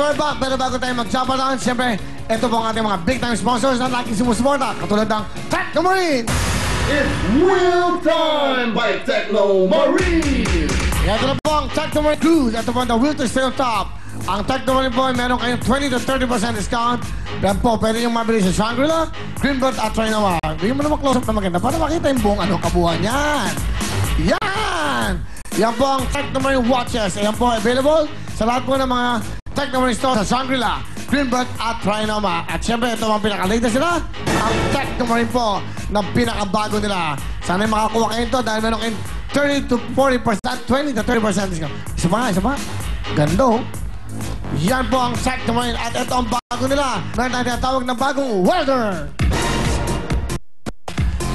we're back. Pero bago tayo mag-jump on, siyempre, ito po ang ating mga big-time sponsors na laging sumusuporta. Katulad ng Techno Marine. It's Wheel Time by Techno Marine. Ito na po ang Techno Marine Cruise. Ito po ang The Wheel to Stay on Top. Ang Techno Marine po ay meron kayong 20 to 30% discount. Yan po, pwede yung mabili sa Shangri-La, Greenbird at Trinawar. Bigyan mo naman close-up na maganda para makita yung buong kabuuan yan. Yan! Yan po ang Techno Marine Watches. Yan po, available sa lahat po ng mga Techno Marine stores sa Shangri-La, Greenbird at Trinoma. At syempre, ito ang pinaka-latest nila, ang Techno Marine po na pinaka-bago nila. Sana'y makakuha kayo ito dahil meron kayong 30 to 40%, 20 to 30% discount. Isa pa. Gando. Yan po ang Techno Marine at ito ang bago nila. Meron tayong tinatawag na bagong welder.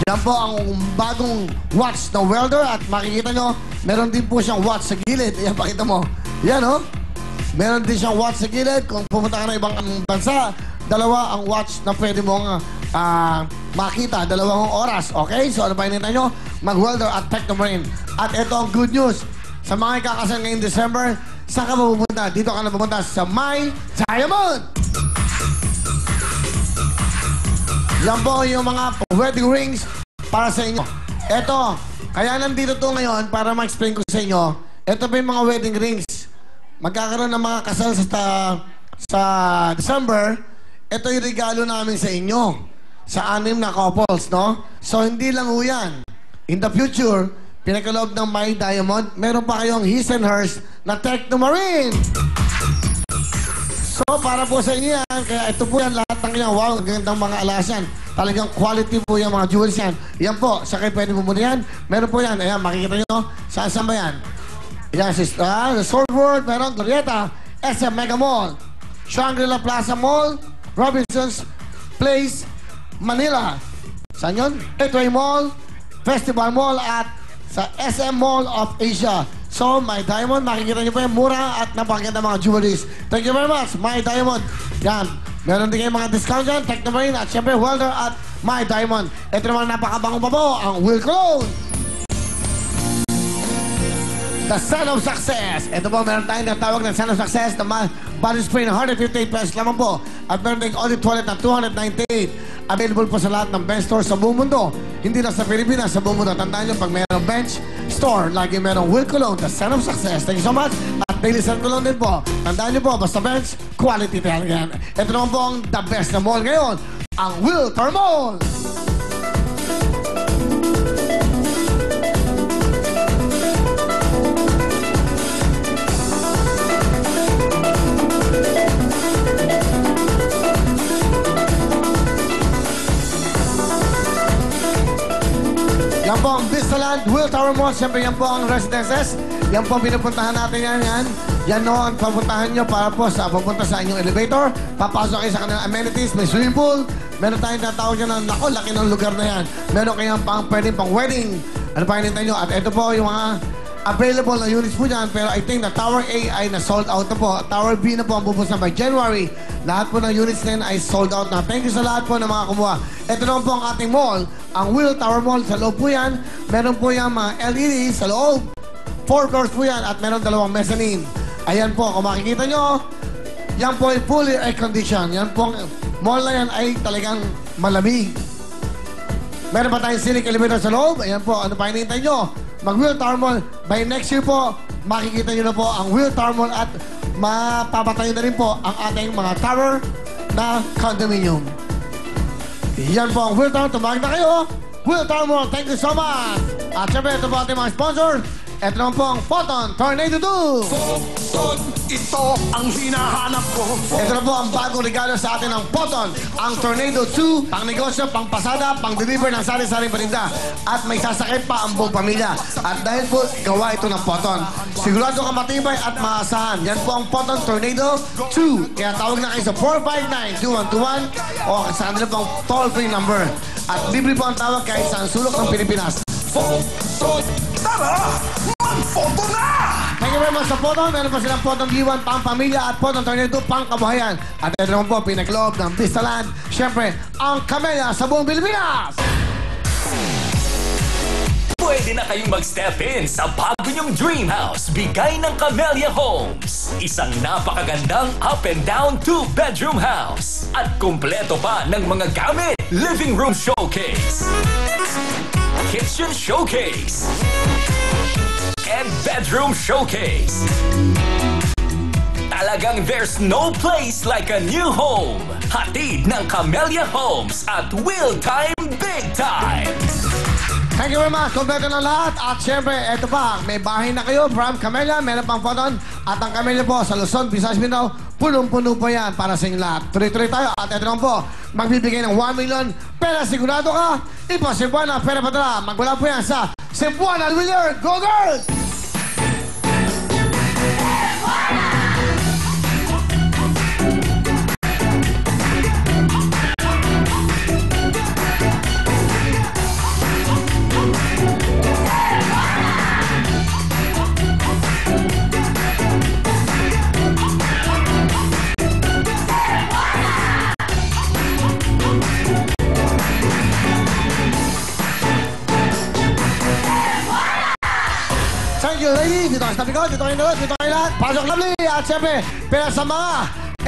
Yan po ang bagong watch na welder at makikita nyo, meron din po siyang watch sa gilid. Ayan, pakita mo. Yan, oh. Meron din siyang watch sa gilid. Kung pumunta ka na ibang bansa, dalawa ang watch na pwede mong makita. 2 oras, okay? So ano pa hinintay nyo? Mag-welder at Techno Marine. At ito ang good news. Sa mga ikakasal ngayong December, saan ka pupunta? Dito ka na pupunta sa My Diamond! Yan po yung mga wedding rings para sa inyo. Ito, kaya nandito to ngayon para ma-explain ko sa inyo. Ito pa yung mga wedding rings. Magkakaroon ng mga kasal sa December. Ito yung regalo namin sa inyo. Sa 6 na couples, no? So, hindi lang ho yan. In the future, pinakaloob ng My Diamond, meron pa kayong his and hers na Techno Marine. So, para po sa inyo yan, kaya ito po yan, lahat ng yan, wow, gandang mga alas yan. Talagang quality po yung mga jewels yan. Yan po, sa kayo pwede pumunta yan. Meron po yan, ayan, makikita nyo, saan ba yan? Yan, the Swordward, meron, Glorieta, SM Mega Mall, Shangri-La Plaza Mall, Robinson's Place, Manila. Saan yun? Gateway Mall, Festival Mall, at sa SM Mall of Asia. So, My Diamond, makikita nyo po yung mura at napakaganda mga jewelries. Thank you very much, My Diamond. Yan, meron din kayong mga discount dyan, Techno Marine at syempre welder at My Diamond. Ito naman napakabango pa po, ang Wheel Cologne. The Son of Success. Ito po, meron tayong natawag ng Son of Success na body spray na 158 pesos lamang po. At meron tayong audit toilet na 298. Available po sa lahat ng bench store sa buong mundo. Hindi lang sa Pilipinas, sa buong mundo. Tandaan nyo, pag mayroong bench store, lagi mayroong Wheel Cologne, The Son of Success. Thank you so much. At Daily Sun Cologne din po. Tandaan nyo po, basta bench, quality talaga yan. Ito naman po ang the best na mall ngayon, ang Wheel Tower Mall. Yan po ang Vistaland, Wheel Tower Mall. Siyempre, yan po ang residences. Yan po ang pinupuntahan natin yan. Yan no, ang papuntahan nyo para po sa papunta sa inyong elevator. Papasok kayo sa kanilang amenities. May swimming pool. Meron tayong tatawag nyo na, naku, laki ng lugar na yan. Meron kayong pwedeng pang wedding. Ano pa hinintay nyo? At ito po yung mga available na units po dyan. Pero I think na Tower A ay na-sold out na po. Tower B na po ang bubos na by January. Lahat po ng units na yun ay sold out na. Thank you sa lahat po ng mga kumuha. Ito naman po ang ating mall. Ang Wheel Tower Mall. Sa loob po yan. Meron po yung mga LED sa loob. 4 floors po yan. At meron 2 mezzanine. Ayan po. Kung makikita nyo, yan po ay fully air-conditioned. Yan po ang mall na yan ay talagang malamig. Meron pa tayong scenic elevator sa loob. Ayan po. Ano pa hinihintay nyo? Mag-Wheel Tower Mall. By next year po, makikita nyo na po ang Wheel Tower Mall at mapapatayo na rin po ang ating mga tower na condominium. Yan po ang Wheel Tower. Tumawag na kayo. Wheel Tower Mall, thank you so much. At syempre, ito po ating mga sponsor. Ito naman po ang Photon Tornado 2. Photon, ito ang hinahanap ko. Ito na po ang bagong regalo sa atin ng Photon. Ang Tornado 2, pang negosyo, pang pasada, pang deliver ng sari-saring paninda. At may sasakit pa ang buong pamilya. At dahil po, gawa ito ng Photon. Sigurado ka matibay at maasahan. Yan po ang Photon Tornado 2. Kaya tawag na kayo sa 459-2121 o sa kanila pang toll-free number. At libre po ang tawag kahit saan sulok ng Pilipinas. Photon, tara! Mag-photo na! Thank you very much sa Photon. Meron pa silang Photon B1 pang pamilya at Photon Tornado pang kabuhayan. At ito naman po, pinagloob ng Vistaland. Siyempre, ang Camellia sa buong Pilipinas! Pwede Pwede na kayong mag-step in sa bago niyong dream house, bigay ng Camellia Homes. Isang napakagandang up and down 2-bedroom house. At kumpleto pa ng mga gamit. Living room showcase, kitchen showcase, and bedroom showcase. Talagang there's no place like a new home. Hatid ng Camellia Homes at Will Time Big Time. Thank you very much. Kompleto na lahat. At syempre, eto pa, may bahay na kayo from Camellia. Meron pang photon. At ang Camellia po sa Luzon, Visayas, Mindanao, punong-puno po yan para sa inyong lahat. Tuloy-tuloy tayo. At eto naman po, magbibigay ng 1 million. Pera sigurado ka. Ipa Cebuana, pera padala. Magwala po yan sa Cebuana Wheeler. Go Girls! Thank you, lady. Dito kayo sa tabi ko. Dito kayo na dito kayo lahat. Pasok lovely. At syempre, pera sa mga,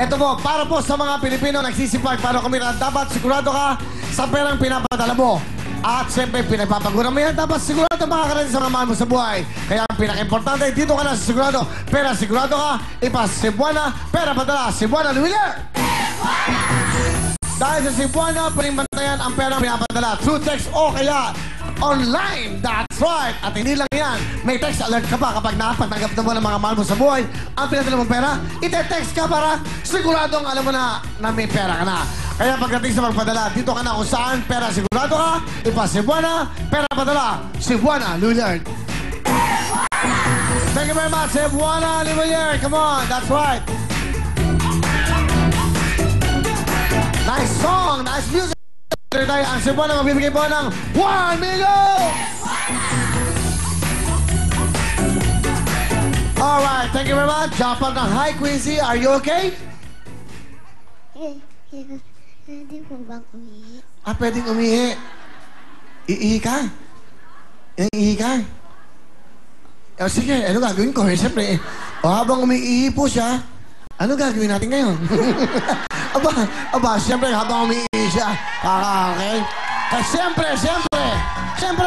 eto po, para po sa mga Pilipino nagsisipag, paano kumita, dapat sigurado ka sa perang pinapadala mo. At syempre, pinagpapaguran mo yan, dapat sigurado makakarating sa mga mahal mo sa buhay. Kaya ang pinaka-importante, dito ka na sa sigurado. Pera sigurado ka, ipa Cebuana, pera padala, Cebuana Luwiller! Dahil sa Cebuana, pwedeng bantayan ang perang pinapadala. Through text o kaya online. That's right. At hindi lang yan. May text alert ka pa kapag napatanggap na mo ng mga mahal mo sa buhay. Ang pinadala mong pera, ite-text ka para siguradong alam mo na may pera ka na. Kaya pagdating sa magpadala, dito ka na kung saan pera sigurado ka, ipa Cebuana, pera padala, Cebuana Luwiller. Thank you very much, Cebuana Luwiller. Come on, that's right. Nice song, nice music. Tayo ang Cebuana magbibigay po ng 1 million! Alright, thank you very much. Jump up ng Hi, Quincy. Are you okay? Pwede po bang umihi? Ah, pwedeng umihi. Iihi ka? Iihi ka? O sige, ano gagawin ko? Siyempre, habang umiihi po siya, ano gagawin natin ngayon? Siyempre, habang umiihi siya, okay? Siyempre!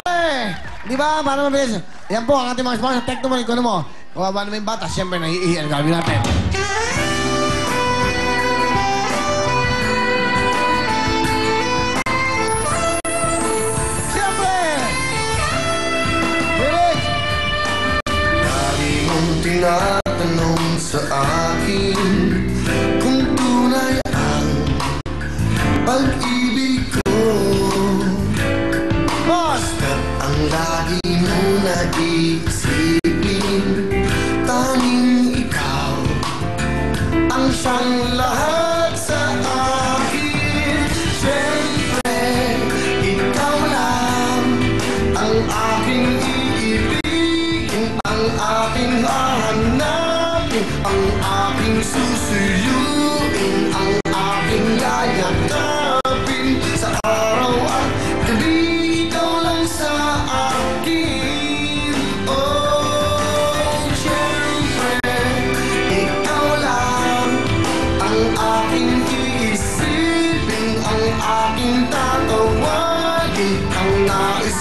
Di ba? Para mabilis. Yan po, ang ating mga sponsor. Tekno mo, ikaw mo. Kawawa naman yung bata, siyempre, naiihi. Ano gagawin natin? Siyempre! Bilis! Lagi mong tinatanong sa akin kung tunay ang pag-ibig ko. Basta't ang lagi mo naisipin, tanging ikaw ang siyang lahat sa akin. Siyempre, ikaw lang ang aking iibigin, ang aking hahanapin, ang aking susuyuin, ang aking yayakapin sa araw at gabi. Ikaw lang sa akin. Oh, siyempre, ikaw lang ang aking iisipin, ang aking tatawagin, ang nais